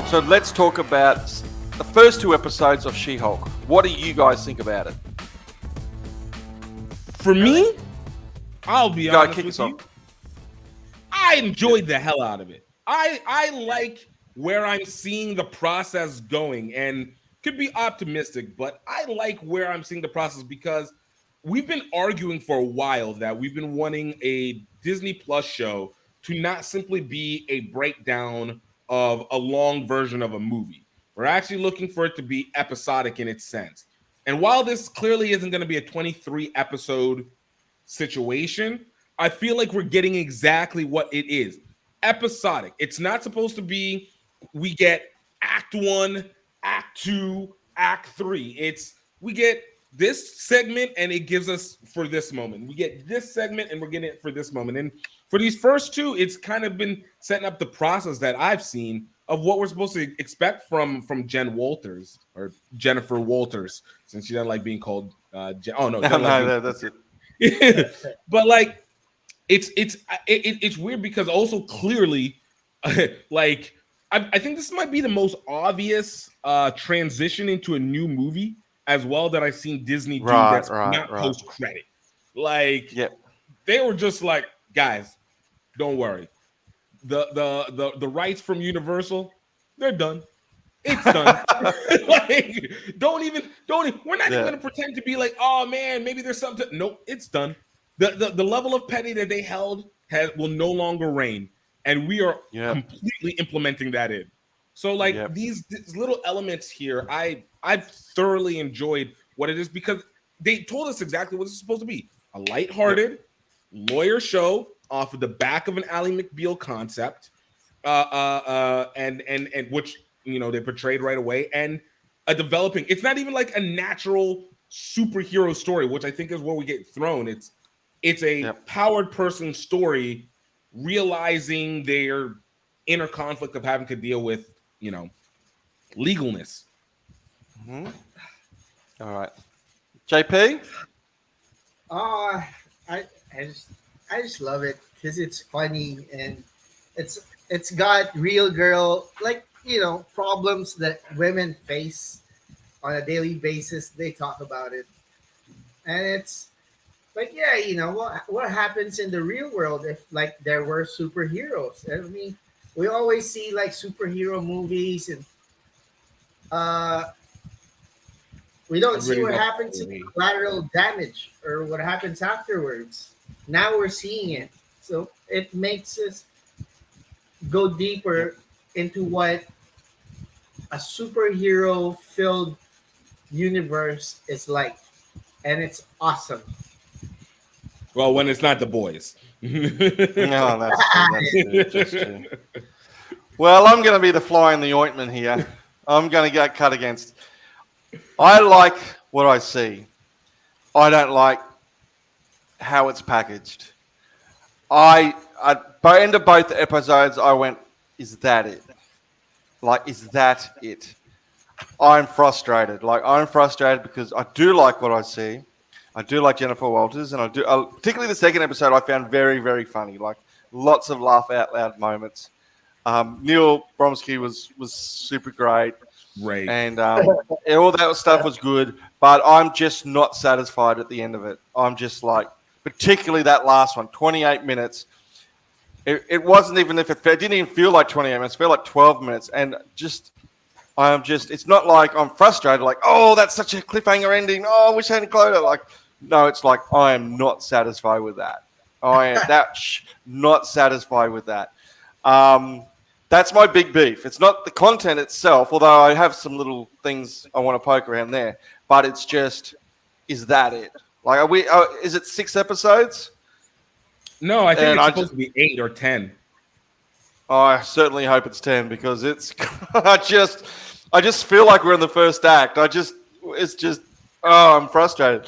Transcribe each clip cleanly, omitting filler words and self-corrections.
So let's talk about the first 2 episodes of She-Hulk. What do you guys think about it? For me, I'll be Go, honest kick with us you. off. I enjoyed the hell out of it. I like where I'm seeing the process going, and could be optimistic, but I like where I'm seeing the process because we've been arguing for a while that we've been wanting a Disney Plus show to not simply be a breakdown of a long version of a movie. We're actually looking for it to be episodic in its sense. And while this clearly isn't going to be a 23 episode situation, I feel like we're getting exactly what it is. Episodic. It's not supposed to be we get act 1, act 2, act 3. It's we get this segment and it gives us for this moment. We get this segment and we're getting it for this moment. And for these first 2, it's kind of been setting up the process that I've seen of what we're supposed to expect from Jen Walters or Jennifer Walters, since she doesn't like being called oh no, That's it. but like it's weird because also clearly like I think this might be the most obvious transition into a new movie as well that I've seen Disney do that's not post credit. Like they were just like, guys, don't worry. The rights from Universal, they're done. It's done. Like, we're not even gonna pretend to be like, oh man, maybe there's something. Nope, it's done. The level of petty that they held will no longer reign, and we are completely implementing that in. So like these little elements here, I've thoroughly enjoyed what it is because they told us exactly what it's supposed to be: a lighthearted lawyer show off of the back of an Ally McBeal concept, and which they portrayed right away, and a developing. It's not even like a natural superhero story, which I think is where we get thrown. It's a powered person story realizing their inner conflict of having to deal with legalness. Mm-hmm. All right, JP. I just love it because it's funny and it's got real girl problems that women face on a daily basis. They talk about it, and it's like what happens in the real world if like there were superheroes. I mean, we always see like superhero movies and we don't see what happens in collateral damage or what happens afterwards. Now we're seeing it, so it makes us go deeper into what a superhero filled universe is like, and it's awesome. Well, when it's not the boys. No, that's true. Well, I'm going to be the fly in the ointment here. I'm going to get cut against. I like what I see. I don't like how it's packaged. By end of both episodes, I went, is that it? Like, is that it? I'm frustrated. I'm frustrated because I do like what I see. I do like Jennifer Walters, and particularly the second episode I found very, very funny. Like, lots of laugh out loud moments. Neil Bromsky was super great. Right. And all that stuff was good, but I'm just not satisfied at the end of it. I'm just like, particularly that last one, 28 minutes. It wasn't even it didn't even feel like 28 minutes. It felt like 12 minutes. And it's not like I'm frustrated, like, oh, that's such a cliffhanger ending. Oh, I wish I hadn't closed it. Like, no, it's like, I am not satisfied with that. I am not satisfied with that. That's my big beef. It's not the content itself, although I have some little things I want to poke around there. But it's just, is that it? Like, is it 6 episodes? No, I think it's supposed to be 8 or 10. I certainly hope it's 10 because I just feel like we're in the first act. I'm frustrated.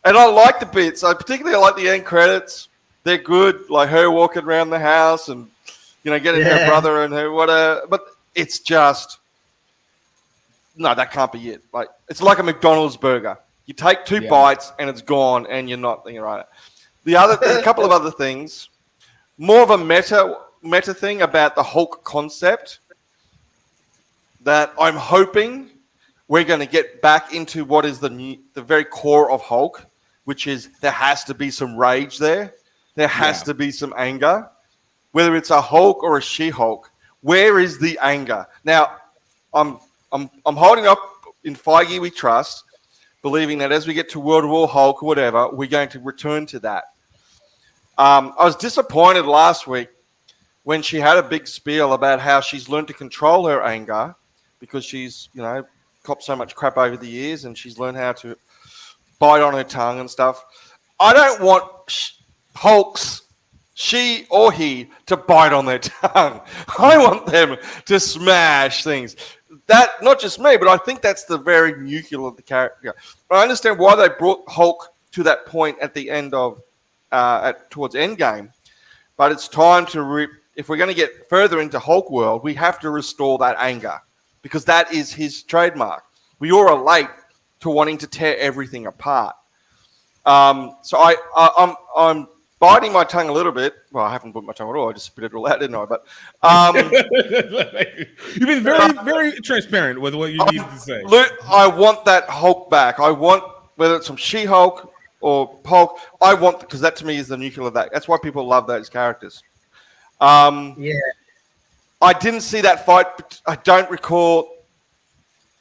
And I like the bits. I particularly like the end credits. They're good, like her walking around the house and getting her brother and her whatever. But it's just, no, that can't be it. Like, it's like a McDonald's burger. You take 2 bites and it's gone, and you're not thinking right. There's a couple of other things. More of a meta thing about the Hulk concept. that I'm hoping we're going to get back into what is the very core of Hulk, which is there has to be some rage there. There has to be some anger. Whether it's a Hulk or a She-Hulk, where is the anger? Now, I'm holding up in Feige we trust, believing that as we get to World War Hulk or whatever, we're going to return to that. I was disappointed last week when she had a big spiel about how she's learned to control her anger because she's, copped so much crap over the years and she's learned how to bite on her tongue and stuff. I don't want Hulks, she or he, to bite on their tongue. I want them to smash things. That, not just me, but I think that's the very nucleus of the character. I understand why they brought Hulk to that point at the end of, towards Endgame, but it's time to, if we're going to get further into Hulk world, we have to restore that anger because that is his trademark. We all relate to wanting to tear everything apart. So I'm biting my tongue a little bit. Well, I haven't bit my tongue at all. I just spit it all out, didn't I? But you've been very, very transparent with what you needed to say. I want that Hulk back. I want, whether it's from She-Hulk or Hulk, I want, because that to me is the nucleus of that. That's why people love those characters. I didn't see that fight. I don't recall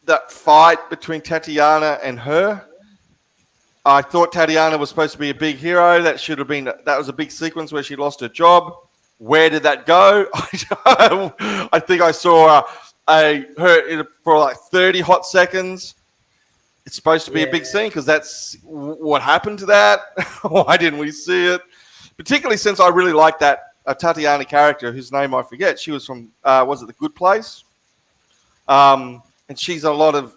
that fight between Tatiana and her. I thought Tatiana was supposed to be a big hero. That was a big sequence where she lost her job. Where did that go? I think I saw her for like 30 hot seconds. It's supposed to be a big scene because that's what happened to that. Why didn't we see it? Particularly since I really like that Tatiana character, whose name I forget. She was from, was it The Good Place? And she's a lot of,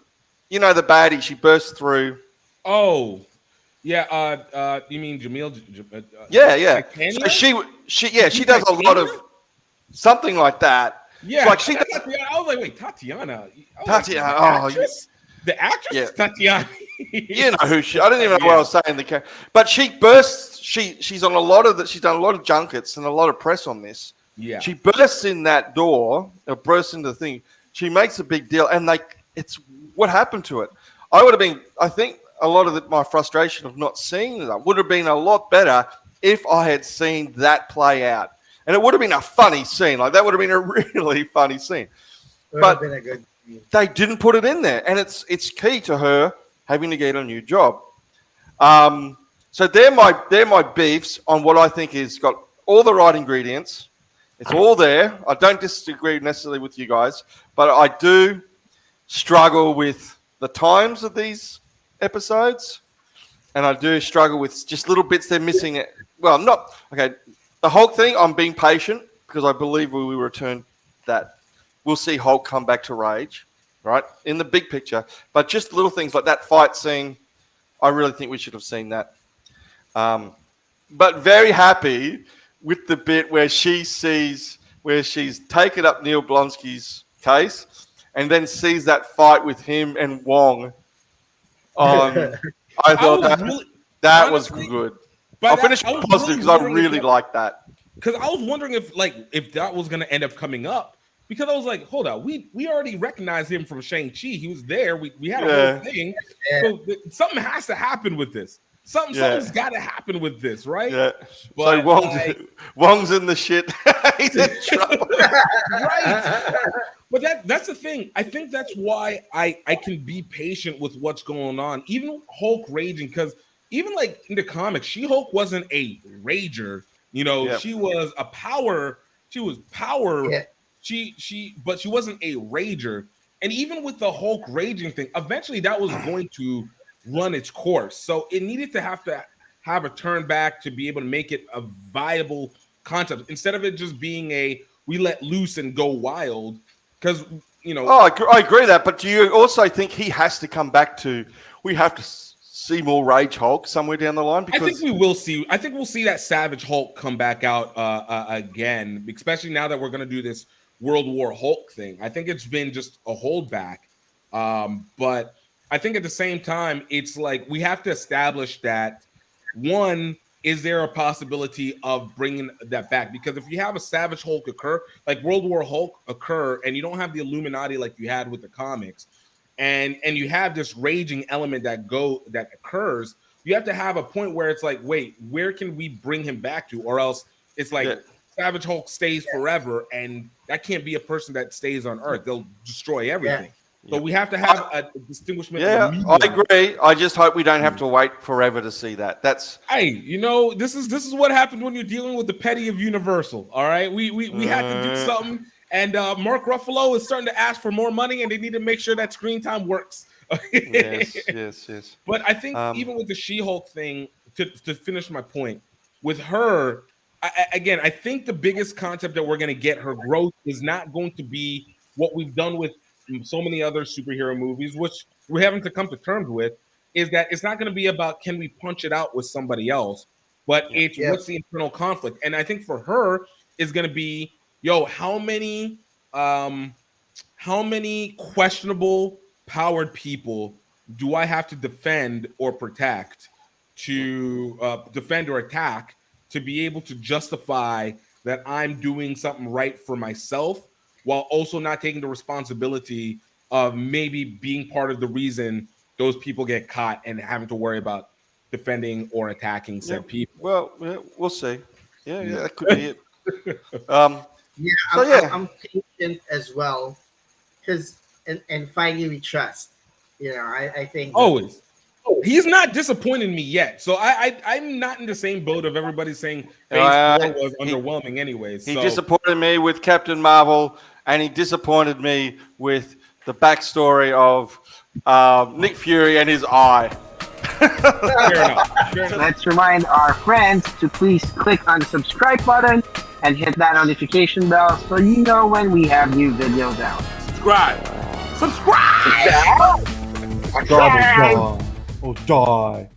the baddie. She bursts through. Oh, yeah. You mean Jamil? Yeah. So she does a lot of something like that. Yeah, like she does. I was like, wait, Tatiana. Tatiana. The actress is Tatiana. You know who she? I don't even know what I was saying. The character, but she bursts. She's on a lot of that. She's done a lot of junkets and a lot of press on this. Yeah. She bursts in that door, or bursts into the thing. She makes a big deal, and it's what happened to it. I think a lot of my frustration of not seeing that would have been a lot better if I had seen that play out. And it would have been a funny scene. Like, that would have been a really funny scene. But been a good scene. They didn't put it in there. And it's key to her having to get a new job. So they're my beefs on what I think is got all the right ingredients. It's all there. I don't disagree necessarily with you guys, but I do struggle with the times of these episodes, and I do struggle with just little bits they're missing. Well, not okay. The Hulk thing, I'm being patient because I believe we will return that. We'll see Hulk come back to rage, right, in the big picture. But just little things like that fight scene, I really think we should have seen that. But very happy with the bit where she's taken up Neil Blonsky's case and then sees that fight with him and Wong. I thought that was good. I'll finish with positive because I really like that. Because I was wondering if that was going to end up coming up. Because I was like, hold on, we already recognized him from Shang-Chi. He was there. We had a whole thing. Yeah. So something has to happen with this. Something's got to happen with this, right? Yeah. But so Wong's in the shit. He's in trouble. Right. But that's the thing. I think that's why I can be patient with what's going on. Even Hulk raging, because even like in the comics, She-Hulk wasn't a rager. She was a power. She was power. Yeah. But she wasn't a rager. And even with the Hulk raging thing, eventually that was going to run its course. So it needed to have a turn back to be able to make it a viable concept instead of it just being we let loose and go wild. Because I agree that, but do you also think he has to come back to? We have to see more Rage Hulk somewhere down the line. Because I think we will see. I think we'll see that Savage Hulk come back out again, especially now that we're going to do this World War Hulk thing. I think it's been just a holdback, but I think at the same time, it's like we have to establish that one, is there a possibility of bringing that back? Because if you have a Savage Hulk occur, like World War Hulk occur, and you don't have the Illuminati like you had with the comics, and you have this raging element that occurs, you have to have a point where it's like, wait, where can we bring him back to? Or else it's like Savage Hulk stays forever, and that can't be a person that stays on Earth. They'll destroy everything. So we have to have a distinguishment. Yeah, I agree. I just hope we don't have to wait forever to see that. That's hey, this is what happens when you're dealing with the petty of Universal. All right, we had to do something, and Mark Ruffalo is starting to ask for more money, and they need to make sure that screen time works. yes. But I think even with the She-Hulk thing, to finish my point, with her, I think the biggest concept that we're going to get her growth is not going to be what we've done with so many other superhero movies, which we're having to come to terms with, is that it's not going to be about can we punch it out with somebody else, but it's what's the internal conflict. And I think for her is going to be, how many questionable powered people do I have to defend or protect to defend or attack to be able to justify that I'm doing something right for myself, while also not taking the responsibility of maybe being part of the reason those people get caught and having to worry about defending or attacking said people. Well, we'll see. Yeah, that could be it. I'm patient as well, because and Feige we trust. I think always. He's not disappointed me yet, so I'm not in the same boat of everybody saying Phase 4 was underwhelming. Anyways, he disappointed me with Captain Marvel, and he disappointed me with the backstory of Nick Fury and his eye. Fair enough. Let's remind our friends to please click on the subscribe button and hit that notification bell so you know when we have new videos out. Subscribe. Die. Oh, die.